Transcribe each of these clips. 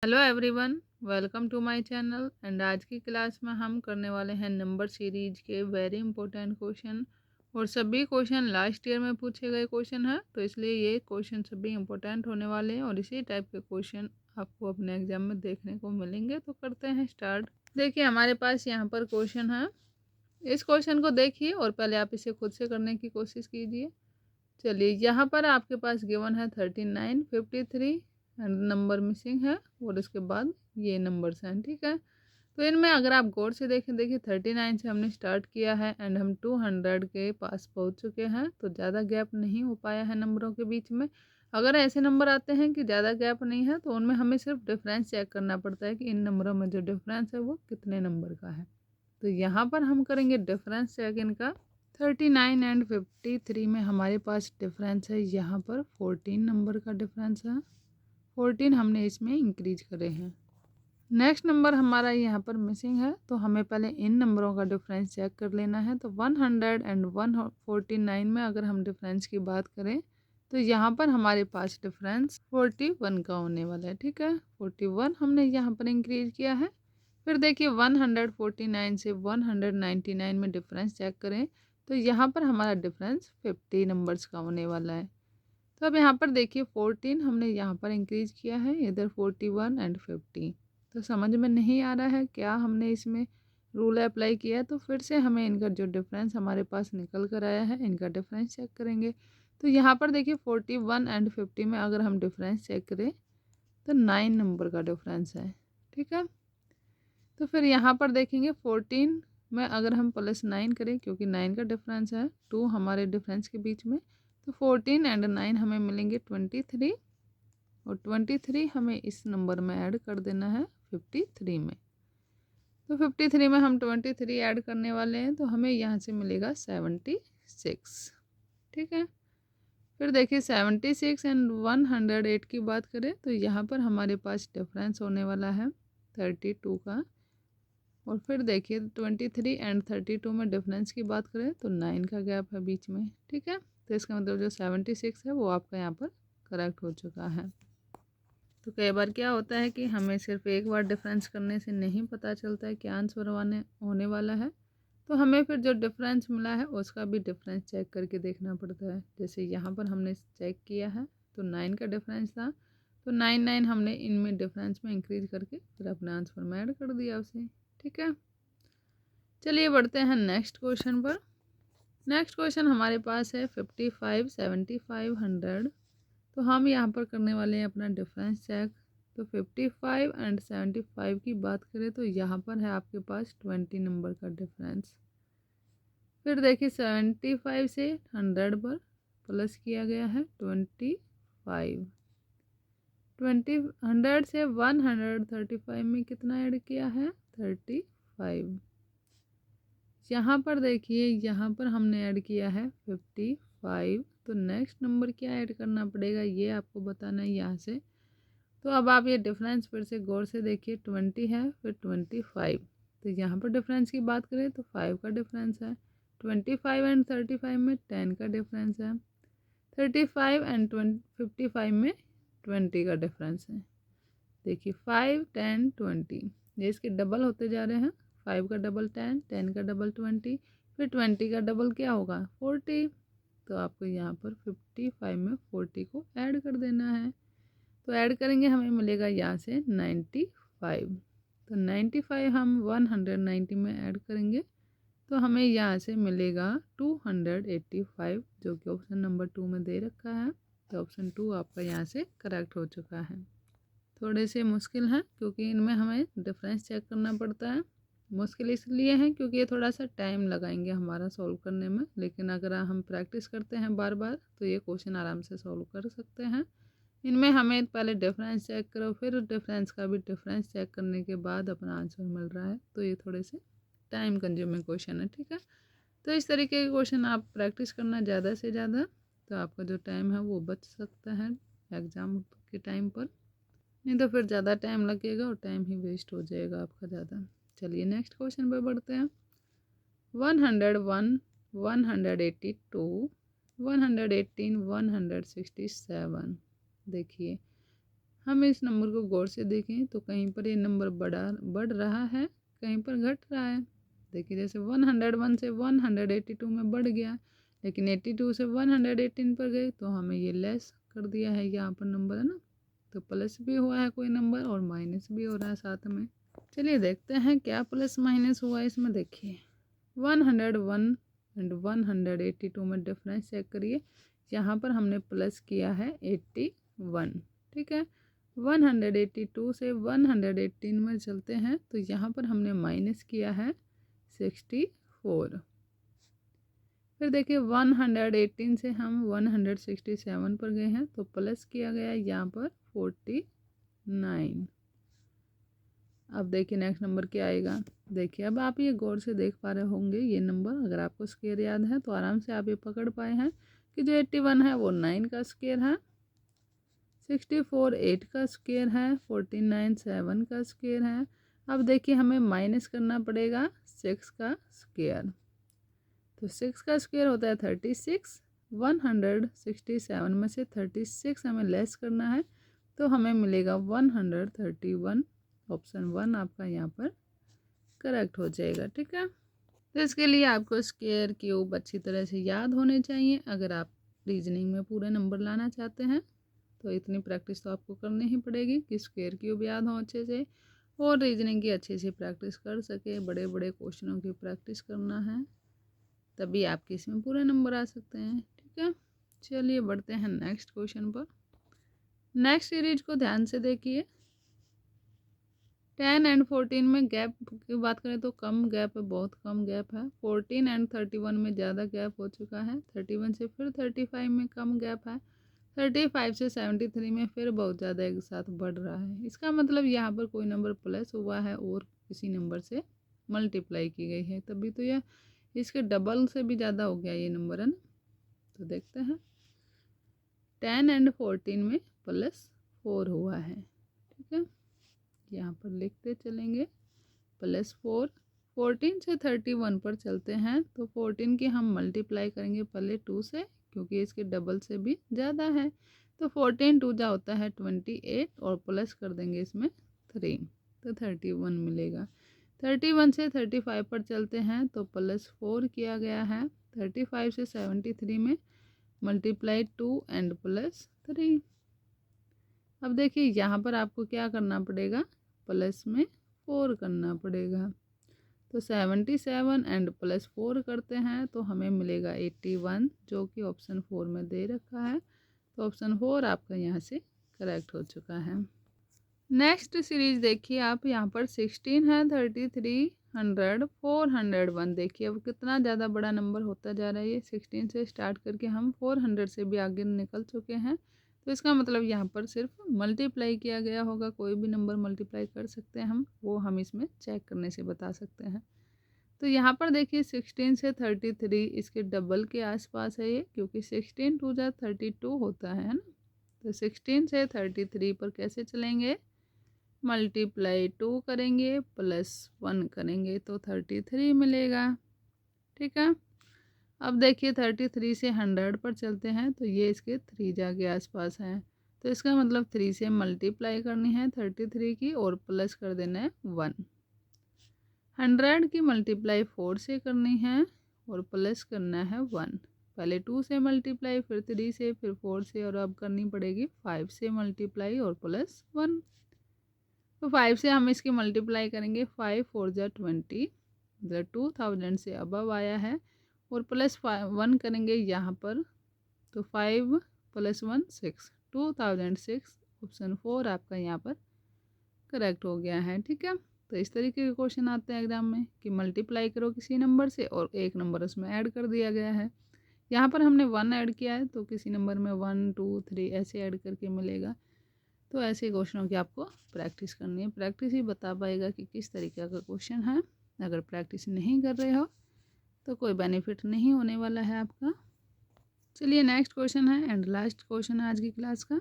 Hello everyone, welcome to my channel. And आज की class में हम करने वाले हैं नंबर सीरीज के वेरी इंपॉर्टेंट क्वेश्चन। और सभी क्वेश्चन लास्ट ईयर में पूछे गए क्वेश्चन हैं, तो इसलिए ये क्वेश्चन सभी इंपॉर्टेंट होने वाले हैं और इसी टाइप के क्वेश्चन आपको अपने एग्जाम में देखने को मिलेंगे। तो करते हैं स्टार्ट। देखिए हमारे पास यहाँ पर क्वेश्चन है। इस क्वेश्चन को देखिए और पहले आप इसे खुद से करने की कोशिश कीजिए। चलिए, यहाँ पर आपके पास गिवन है 39, 53 एंड नंबर मिसिंग है और इसके बाद ये नंबर्स हैं। ठीक है, तो इनमें अगर आप गौर से देखें, देखिए 39 से हमने स्टार्ट किया है एंड हम 200 के पास पहुँच चुके हैं, तो ज़्यादा गैप नहीं हो पाया है नंबरों के बीच में। अगर ऐसे नंबर आते हैं कि ज़्यादा गैप नहीं है, तो उनमें हमें सिर्फ डिफरेंस चेक करना पड़ता है कि इन नंबरों में जो डिफरेंस है वो कितने नंबर का है। तो यहाँ पर हम करेंगे डिफरेंस चेक इनका। 39 एंड 53 में हमारे पास डिफरेंस है यहाँ पर 14 नंबर का डिफरेंस है। 14 हमने इसमें इंक्रीज करे हैं। नेक्स्ट नंबर हमारा यहाँ पर मिसिंग है, तो हमें पहले इन नंबरों का डिफरेंस चेक कर लेना है। तो 100 एंड 149 में अगर हम डिफरेंस की बात करें, तो यहाँ पर हमारे पास डिफरेंस 41 का होने वाला है। ठीक है, 41 हमने यहाँ पर इंक्रीज किया है। फिर देखिए 149 से 199 में डिफरेंस चेक करें, तो यहाँ पर हमारा डिफरेंस 50 नंबर्स का होने वाला है। तो अब यहाँ पर देखिए 14 हमने यहाँ पर इंक्रीज किया है, इधर 41 एंड 50। तो समझ में नहीं आ रहा है क्या हमने इसमें रूल अप्लाई किया है, तो फिर से हमें इनका जो डिफरेंस हमारे पास निकल कर आया है, इनका डिफरेंस चेक करेंगे। तो यहाँ पर देखिए 41 एंड 50 में अगर हम डिफरेंस चेक करें, तो 9 नंबर का डिफरेंस है। ठीक है, तो फिर यहाँ पर देखेंगे 14 में अगर हम +9 करें, क्योंकि 9 का डिफरेंस है 2 हमारे डिफरेंस के बीच में, तो 14 एंड 9 हमें मिलेंगे 23 और 23 हमें इस नंबर में ऐड कर देना है 53 में। तो 53 में हम 23 ऐड करने वाले हैं, तो हमें यहाँ से मिलेगा 76। ठीक है, फिर देखिए 76 एंड 108 की बात करें, तो यहाँ पर हमारे पास डिफरेंस होने वाला है 32 का। और फिर देखिए 23 एंड 32 में डिफरेंस की बात करें, तो 9 का गैप है बीच में। ठीक है, तो इसका मतलब जो 76 है वो आपका यहाँ पर करेक्ट हो चुका है। तो कई बार क्या होता है कि हमें सिर्फ एक बार डिफरेंस करने से नहीं पता चलता है क्या आंसर होने वाला है, तो हमें फिर जो डिफरेंस मिला है उसका भी डिफरेंस चेक करके देखना पड़ता है। जैसे यहाँ पर हमने चेक किया है, तो 9 का डिफरेंस था, तो 9 हमने इनमें डिफरेंस में इंक्रीज करके फिर अपने आंसर में ऐड कर दिया उसे। ठीक है, चलिए बढ़ते हैं नेक्स्ट क्वेश्चन पर। नेक्स्ट क्वेश्चन हमारे पास है 55, 75, 100। तो हम यहाँ पर करने वाले हैं अपना डिफरेंस चेक। तो 55 एंड 75 की बात करें, तो यहाँ पर है आपके पास 20 नंबर का डिफरेंस। फिर देखिए 75 से 100 पर प्लस किया गया है 25। 100 से 135 में कितना ऐड किया है 35। यहाँ पर देखिए यहाँ पर हमने ऐड किया है 55। तो नेक्स्ट नंबर क्या ऐड करना पड़ेगा ये आपको बताना है यहाँ से। तो अब आप ये डिफरेंस फिर से गौर से देखिए, 20 है फिर 25। तो यहाँ पर डिफरेंस की बात करें तो 5 का डिफरेंस है। 25 एंड 35 में 10 का डिफरेंस है। 35 एंड 55 में 20 का डिफरेंस है। देखिए 5, 10, 20 ये इसके डबल होते जा रहे हैं। 5 का डबल 10, 10 का डबल 20, फिर 20 का डबल क्या होगा 40। तो आपको यहाँ पर 55 में 40 को ऐड कर देना है। तो ऐड करेंगे हमें मिलेगा यहाँ से 95। तो 95 हम 190 में ऐड करेंगे, तो हमें यहाँ से मिलेगा 285, जो कि ऑप्शन नंबर 2 में दे रखा है। तो ऑप्शन 2 आपका यहाँ से करेक्ट हो चुका है। थोड़े से मुश्किल हैं क्योंकि इनमें हमें डिफरेंस चेक करना पड़ता है। मुश्किल इसलिए है क्योंकि ये थोड़ा सा टाइम लगाएंगे हमारा सॉल्व करने में, लेकिन अगर हम प्रैक्टिस करते हैं बार बार तो ये क्वेश्चन आराम से सॉल्व कर सकते हैं। इनमें हमें पहले डिफरेंस चेक करो, फिर डिफरेंस का भी डिफरेंस चेक करने के बाद अपना आंसर मिल रहा है, तो ये थोड़े से टाइम कंज्यूमिंग क्वेश्चन है। ठीक है, तो इस तरीके के क्वेश्चन आप प्रैक्टिस करना ज़्यादा से ज़्यादा, तो आपका जो टाइम है वो बच सकता है एग्ज़ाम के टाइम पर। नहीं तो फिर ज़्यादा टाइम लगेगा और टाइम ही वेस्ट हो जाएगा आपका ज़्यादा। चलिए नेक्स्ट क्वेश्चन पर बढ़ते हैं। 101, 182, 118, 167। देखिए हम इस नंबर को गौर से देखें तो कहीं पर ये नंबर बढ़ रहा है, कहीं पर घट रहा है। देखिए जैसे 101 से 182 में बढ़ गया, लेकिन 82 से 118 पर गए तो हमें ये लेस कर दिया है यहाँ पर नंबर, है ना। तो प्लस भी हुआ है कोई नंबर और माइनस भी हो रहा है साथ में। चलिए देखते हैं क्या प्लस माइनस हुआ इसमें। देखिए 101 एंड 182 में डिफरेंस चेक करिए। यहाँ पर हमने प्लस किया है 81, ठीक है। 182 से 118 में चलते हैं तो यहाँ पर हमने माइनस किया है 64। फिर देखिए 118 से हम 167 पर गए हैं तो प्लस किया गया यहाँ पर 49। अब देखिए नेक्स्ट नंबर क्या आएगा। देखिए अब आप ये गौर से देख पा रहे होंगे ये नंबर, अगर आपको स्क्वायर याद है तो आराम से आप ये पकड़ पाए हैं कि जो 81 है वो 9 का स्क्वायर है, 64 8 का स्क्वायर है, 49 7 का स्क्वायर है। अब देखिए हमें माइनस करना पड़ेगा 6 का स्क्वायर, तो 6 का स्क्वायर होता है 36। 167 में से 36 हमें लेस करना है तो हमें मिलेगा 131। ऑप्शन 1 आपका यहाँ पर करेक्ट हो जाएगा, ठीक है। तो इसके लिए आपको स्क्वायर क्यूब अच्छी तरह से याद होने चाहिए अगर आप रीजनिंग में पूरे नंबर लाना चाहते हैं। तो इतनी प्रैक्टिस तो आपको करनी ही पड़ेगी कि स्क्वायर क्यूब याद हो अच्छे से और रीजनिंग की अच्छे से प्रैक्टिस कर सके। बड़े बड़े क्वेश्चनों की प्रैक्टिस करना है, तभी आपके इसमें पूरे नंबर आ सकते हैं, ठीक है। चलिए बढ़ते हैं नेक्स्ट क्वेश्चन पर। नेक्स्ट सीरीज को ध्यान से देखिए। 10 एंड 14 में गैप की बात करें तो कम गैप है, बहुत कम गैप है। 14 एंड 31 में ज़्यादा गैप हो चुका है। 31 से फिर 35 में कम गैप है। 35 से 73 में फिर बहुत ज़्यादा एक साथ बढ़ रहा है। इसका मतलब यहाँ पर कोई नंबर प्लस हुआ है और किसी नंबर से मल्टीप्लाई की गई है, तभी तो यह इसके डबल से भी ज़्यादा हो गया ये नंबर, है ना। तो देखते हैं 10 एंड 14 में +4 हुआ है, ठीक है। यहाँ पर लिखते चलेंगे +4। 14 से 31 पर चलते हैं तो 14 की हम मल्टीप्लाई करेंगे पहले 2 से, क्योंकि इसके डबल से भी ज़्यादा है। तो 14 2 जा होता है 28 और प्लस कर देंगे इसमें 3 तो 31 मिलेगा। 31 से 35 पर चलते हैं तो +4 किया गया है। 35 से 73 में मल्टीप्लाई 2 एंड +3। अब देखिए यहाँ पर आपको क्या करना पड़ेगा, प्लस में 4 करना पड़ेगा। तो 77 एंड +4 करते हैं तो हमें मिलेगा 81, जो कि ऑप्शन 4 में दे रखा है। तो ऑप्शन 4 आपका यहाँ से करेक्ट हो चुका है। नेक्स्ट सीरीज देखिए आप, यहाँ पर 16 है, 33 100 401। देखिए अब कितना ज़्यादा बड़ा नंबर होता जा रहा है। ये 16 से स्टार्ट करके हम 400 से भी आगे निकल चुके हैं। तो इसका मतलब यहाँ पर सिर्फ मल्टीप्लाई किया गया होगा। कोई भी नंबर मल्टीप्लाई कर सकते हैं हम, वो हम इसमें चेक करने से बता सकते हैं। तो यहाँ पर देखिए 16 से 33 इसके डबल के आसपास है ये, क्योंकि 16 2 जा 32 होता है ना। तो 16 से 33 पर कैसे चलेंगे, मल्टीप्लाई 2 करेंगे +1 करेंगे तो 33 मिलेगा, ठीक है। अब देखिए 33 से 100 पर चलते हैं तो ये इसके 3 जा के आसपास है। तो इसका मतलब 3 से मल्टीप्लाई करनी है 33 की और प्लस कर देना है 1। 100 की मल्टीप्लाई 4 से करनी है और प्लस करना है 1। पहले 2 से मल्टीप्लाई, फिर 3 से, फिर 4 से, और अब करनी पड़ेगी 5 से मल्टीप्लाई और +1। तो 5 से हम इसकी मल्टीप्लाई करेंगे, 5 4 जा 20, मतलब 2000 से अबव आया है। और +1 करेंगे यहाँ पर, तो 5 + 1 6, 2006। ऑप्शन 4 आपका यहाँ पर करेक्ट हो गया है, ठीक है। तो इस तरीके के क्वेश्चन आते हैं एग्जाम में कि मल्टीप्लाई करो किसी नंबर से और एक नंबर उसमें ऐड कर दिया गया है। यहाँ पर हमने 1 ऐड किया है तो किसी नंबर में 1 2 3 ऐसे ऐड करके मिलेगा। तो ऐसे क्वेश्चनों की आपको प्रैक्टिस करनी है। प्रैक्टिस ही बता पाएगा कि किस तरीके का क्वेश्चन है। अगर प्रैक्टिस नहीं कर रहे हो तो कोई बेनिफिट नहीं होने वाला है आपका। चलिए नेक्स्ट क्वेश्चन है एंड लास्ट क्वेश्चन है आज की क्लास का।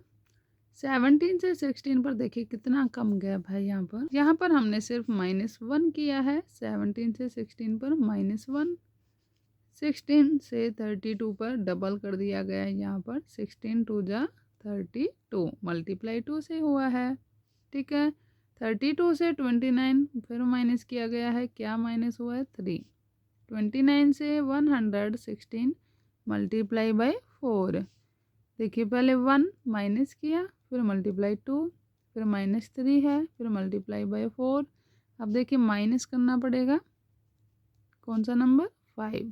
17 से 16 पर देखिए कितना कम गैप है। यहाँ पर हमने सिर्फ -1 किया है। 17 से 16 पर -1। 16 से 32 पर डबल कर दिया गया है। यहाँ पर 16 2 जा 32 मल्टीप्लाई 2 से हुआ है। ठीक है, 32 से 29 फिर माइनस किया गया है, क्या माइनस हुआ है 3। 29 से 116 मल्टीप्लाई बाय 4। देखिए पहले 1 माइनस किया, फिर मल्टीप्लाई 2, फिर -3 है, फिर मल्टीप्लाई बाय 4। अब देखिए माइनस करना पड़ेगा कौन सा नंबर 5।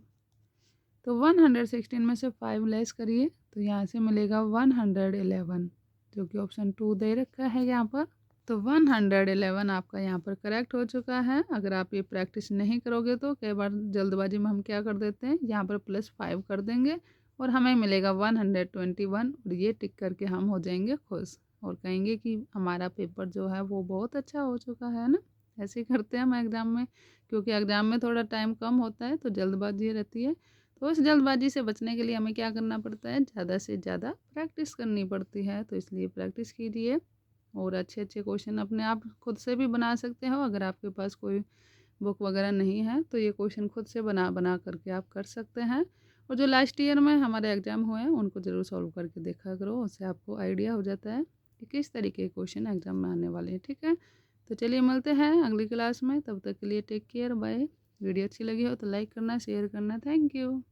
तो 116 में से 5 लेस करिए तो यहाँ से मिलेगा 111, जो कि ऑप्शन 2 दे रखा है यहाँ पर। तो 111 आपका यहाँ पर करेक्ट हो चुका है। अगर आप ये प्रैक्टिस नहीं करोगे तो कई बार जल्दबाजी में हम क्या कर देते हैं, यहाँ पर +5 कर देंगे और हमें मिलेगा 121 और ये टिक करके हम हो जाएंगे खुश और कहेंगे कि हमारा पेपर जो है वो बहुत अच्छा हो चुका है ना। ऐसे ही करते हैं हम एग्ज़ाम में, क्योंकि एग्ज़ाम में थोड़ा टाइम कम होता है तो जल्दबाजी रहती है। तो उस जल्दबाजी से बचने के लिए हमें क्या करना पड़ता है, ज़्यादा से ज़्यादा प्रैक्टिस करनी पड़ती है। तो इसलिए प्रैक्टिस कीजिए और अच्छे अच्छे क्वेश्चन अपने आप खुद से भी बना सकते हो। अगर आपके पास कोई बुक वगैरह नहीं है तो ये क्वेश्चन खुद से बना बना करके आप कर सकते हैं। और जो लास्ट ईयर में हमारे एग्ज़ाम हुए हैं उनको ज़रूर सॉल्व करके देखा करो, उससे आपको आइडिया हो जाता है कि किस तरीके के क्वेश्चन एग्ज़ाम में आने वाले हैं। ठीक है, तो चलिए मिलते हैं अगली क्लास में, तब तक के लिए टेक केयर, बाय। वीडियो अच्छी लगी हो तो लाइक करना, शेयर करना। Thank you.